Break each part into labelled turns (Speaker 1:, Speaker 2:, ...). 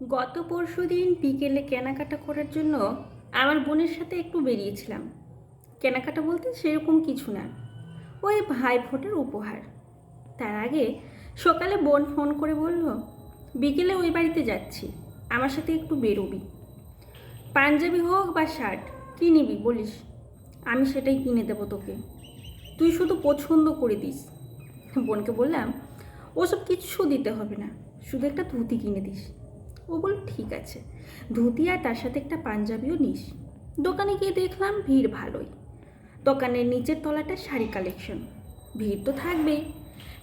Speaker 1: গত পরশুদিন বিকেলে কেনাকাটা করার জন্য আমার বোনের সাথে একটু বেরিয়েছিলাম। কেনাকাটা বলতে সেরকম কিছু না, ওই ভাইফোঁটার উপহার। তার আগে সকালে বোন ফোন করে বলল, বিকেলে ওই বাড়িতে যাচ্ছি, আমার সাথে একটু বেরোবি। পাঞ্জাবি হোক বা শার্ট, কী নিবি বলিস, আমি সেটাই কিনে দেবো তোকে, তুই শুধু পছন্দ করে দিস। বোনকে বললাম, ওসব কিচ্ছু দিতে হবে না, শুধু একটা ধুতি কিনে দিস। ও বলল ঠিক আছে, ধুতি আর তার সাথে একটা পাঞ্জাবিও নিস। দোকানে গিয়ে দেখলাম ভিড় ভালোই। দোকানের নিচের তলাটা শাড়ি কালেকশন, ভিড় তো থাকবেই,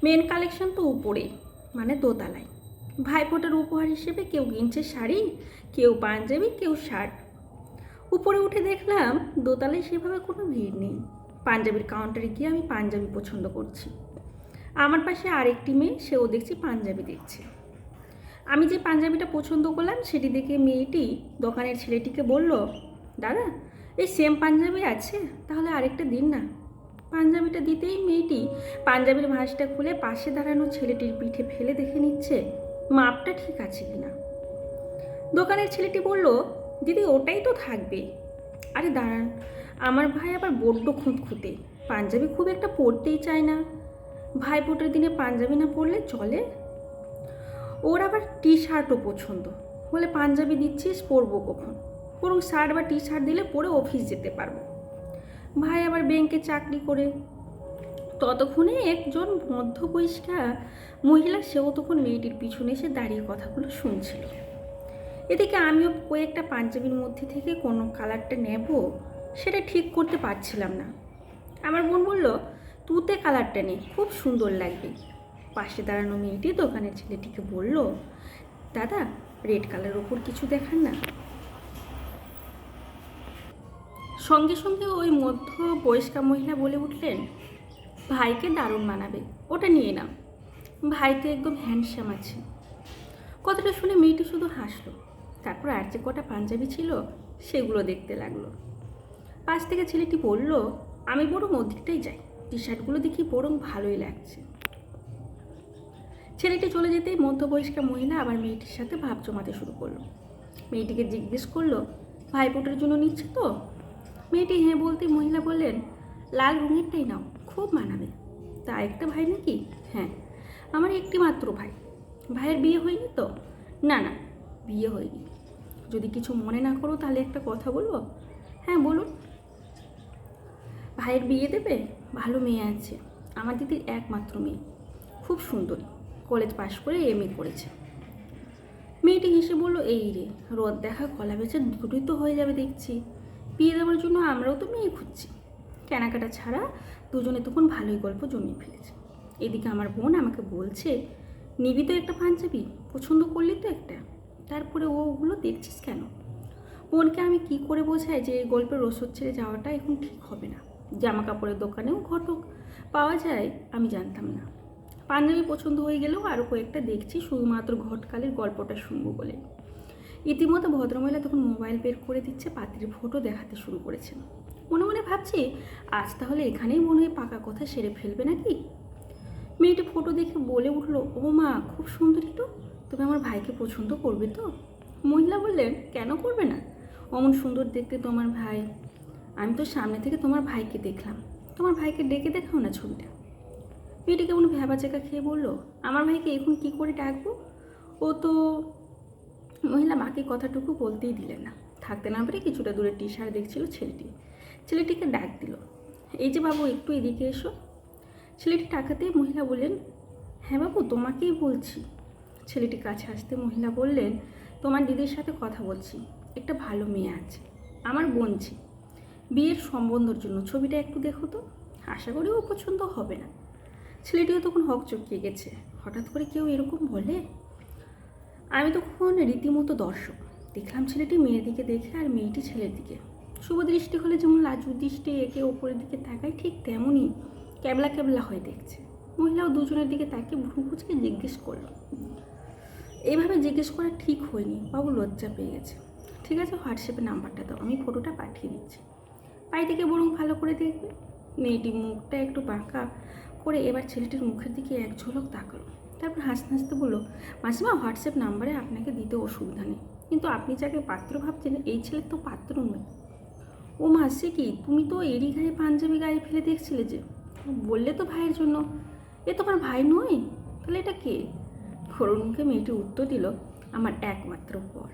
Speaker 1: মেন কালেকশন তো উপরে, মানে দোতলায়। ভাইফোঁটার উপহার হিসেবে কেউ কিনছে শাড়ি, কেউ পাঞ্জাবি, কেউ শার্ট। উপরে উঠে দেখলাম দোতলায় সেভাবে কোনো ভিড় নেই। পাঞ্জাবির কাউন্টারে গিয়ে আমি পাঞ্জাবি পছন্দ করছি। আমার পাশে আরেকটি মেয়ে, সেও দেখছি পাঞ্জাবি দেখছে। আমি যে পাঞ্জাবিটা পছন্দ করলাম সেটি দেখে মেয়েটি দোকানের ছেলেটিকে বলল, দাদা এই সেম পাঞ্জাবি আছে, তাহলে আরেকটা দিন না। পাঞ্জাবিটা দিতেই মেয়েটি পাঞ্জাবির ভাঁজটা খুলে পাশে দাঁড়ানো ছেলেটির পিঠে ফেলে দেখে নিচ্ছে মাপটা ঠিক আছে কিনা। দোকানের ছেলেটি বলল, দিদি ওটাই তো থাকবে। আরে দাঁড়ান, আমার ভাই আবার বড্ড খুঁতখুঁতে, পাঞ্জাবি খুব একটা পরতেই চায় না। ভাইফোঁটার দিনে পাঞ্জাবি না পরলে চলে? ওর আবার টি শার্টও পছন্দ, বলে পাঞ্জাবি দিচ্ছিস পরবো কখন, বরং শার্ট বা টি শার্ট দিলে পরে অফিস যেতে পারবো। ভাই আবার ব্যাংকে চাকরি করে। ততক্ষণে একজন মধ্যবয়স্কা মহিলা, সেও তখন মেয়েটির পিছনে এসে দাঁড়িয়ে কথাগুলো শুনছিল। এদিকে আমিও কয়েকটা পাঞ্জাবির মধ্যে থেকে কোনো কালারটা নেব সেটা ঠিক করতে পারছিলাম না। আমার বোন বলল, তুতে কালারটা নে, খুব সুন্দর লাগবে। পাশে দাঁড়ানো মেয়েটি দোকানের ছেলেটিকে বলল, দাদা রেড কালারের ওপর কিছু দেখান না। সঙ্গে সঙ্গে ওই মধ্য বয়স্কা মহিলা বলে উঠলেন, ভাইকে দারুণ মানাবে, ওটা নিয়ে নাও, ভাই তো একদম হ্যান্ডসাম আছে। কথাটা শুনে মেয়েটি শুধু হাসলো, তারপর আর যে কটা পাঞ্জাবি ছিল সেগুলো দেখতে লাগলো। পাশ থেকে ছেলেটি বলল, আমি বরং ওদিকটাই যাই, টি শার্টগুলো দেখি বরং ভালোই লাগছে। ছেলেটি চলে যেতেই মধ্যবয়স্কা মহিলা আবার মেয়েটির সাথে ভাব জমাতে শুরু করলো। মেয়েটিকে জিজ্ঞেস করলো, ভাইফোঁটার জন্য নিচ্ছে তো? মেয়েটি হ্যাঁ বলতে মহিলা বললেন, লাল রঙেরটাই নাও, খুব মানাবে। তা একটা ভাই নাকি? হ্যাঁ, আমার একটি মাত্র ভাই। ভাইয়ের বিয়ে হয়নি তো? না না, বিয়ে হয়নি। যদি কিছু মনে না করো তাহলে একটা কথা বলবো। হ্যাঁ বলুন। ভাইয়ের বিয়ে দেবে? ভালো মেয়ে আছে, আমার দিদির একমাত্র মেয়ে, খুব সুন্দরী, কলেজ পাশ করে এমএ করেছে। মেয়েটি হেসে বলল, এই রে, রোদ দেখা কলা বেচা দুটোই তো হয়ে যাবে দেখছি। বিয়ে দেওয়ার জন্য আমরাও তো মেয়ে খুঁজছি। কেনাকাটা ছাড়া দুজনে তখন ভালোই গল্প জমিয়ে ফেলেছে। এদিকে আমার বোন আমাকে বলছে, নিবি তো একটা পাঞ্জাবি, পছন্দ করলি তো একটা, তারপরে ওগুলো দেখছিস কেন? বোনকে আমি কি করে বোঝাই যে এই গল্পের রসদ ছেড়ে যাওয়াটা এখন ঠিক হবে না। জামা কাপড়ের দোকানেও ঘটক পাওয়া যায় আমি জানতাম না। পাঞ্জাবি পছন্দ হয়ে গেলেও আরও কয়েকটা দেখছি শুধুমাত্র ঘটকালের গল্পটা শুনবো বলে। ইতিমধ্যে ভদ্রমহিলা তখন মোবাইল বের করে দিচ্ছে, পাত্রীর ফটো দেখাতে শুরু করেছেন। মনে মনে ভাবছি, আজ তাহলে এখানেই মনে হয় পাকা কথা সেরে ফেলবে নাকি। মেয়েটি ফটো দেখে বলে উঠলো, ও মা খুব সুন্দরী তো, তুমি আমার ভাইকে পছন্দ করবে তো? মহিলা বললেন, কেন করবে না, অমন সুন্দর দেখতে তোমার ভাই। আমি তো সামনে থেকে তোমার ভাইকে দেখলাম, তোমার ভাইকে ডেকে দেখাও না ছবিটা। মেয়েটি কেমন ভ্যাবাচেকা খেয়ে বলল, আমার ভাইকে এখন কি করে ডাকবো? ও তো। মহিলা মাকে কথাটুকু বলতেই দিলেন না। থাকতে না পেরে কিছুটা দূরে টি শার্ট দেখছিল ছেলেটি। ছেলেটিকে ডাক দিল, এই যে বাবু একটু এদিকে এসো। ছেলেটি টাকাতেই মহিলা বললেন, হ্যাঁ বাবু তোমাকেই বলছি। ছেলেটি কাছে আসতে মহিলা বললেন, তোমার দিদির সাথে কথা বলছি, একটা ভালো মেয়ে আছে, আমার বোনছি, বিয়ের সম্বন্ধের জন্য ছবিটা একটু দেখো তো, আশা করি ও পছন্দ হবে না। ছেলেটিও তখন হকচকিয়ে গেছে, হঠাৎ করে কেউ এরকম বলে। আমি তখন রীতিমতো দর্শক, দেখলাম ছেলেটি মেয়ের দিকে দেখে আর মেয়েটি ছেলের দিকে। শুভ দৃষ্টি হলে যেমন লাজু দৃষ্টি একে ওপরের দিকে তাকায়, ঠিক তেমনই ক্যাবলা ক্যাবলা হয়ে দেখছে। মহিলাও দুজনের দিকে তাকিয়ে ভ্রু কুচকে জিজ্ঞেস করল, এইভাবে জিজ্ঞেস করা ঠিক হয়নি বাবু, লজ্জা পেয়ে গেছে। ঠিক আছে, হোয়াটসঅ্যাপে নাম্বারটা দাও, আমি ফটোটা পাঠিয়ে দিচ্ছি, পাই থেকে বরং ভালো করে দেখবে। মেয়েটি মুখটা একটু বাঁকা করে এবার ছেলেটির মুখের দিকে এক ঝলক তাকালো, তারপর হাসতে হাসতে বলল, মাসিমা হোয়াটসঅ্যাপ নাম্বারে আপনাকে দিতে অসুবিধা নেই, কিন্তু আপনি যাকে পাত্র ভাবছেন এই ছেলে তো পাত্র নয়। ও মাসে কি, তুমি তো এরই গায়ে পাঞ্জাবি গায়ে ফেলে দেখছিলে যে, বললে তো ভাইয়ের জন্য। এ তো আমার ভাই নয়, তাহলে এটা কে? করুণ মুখে মেয়েটি উত্তর দিল, আমার একমাত্র বর।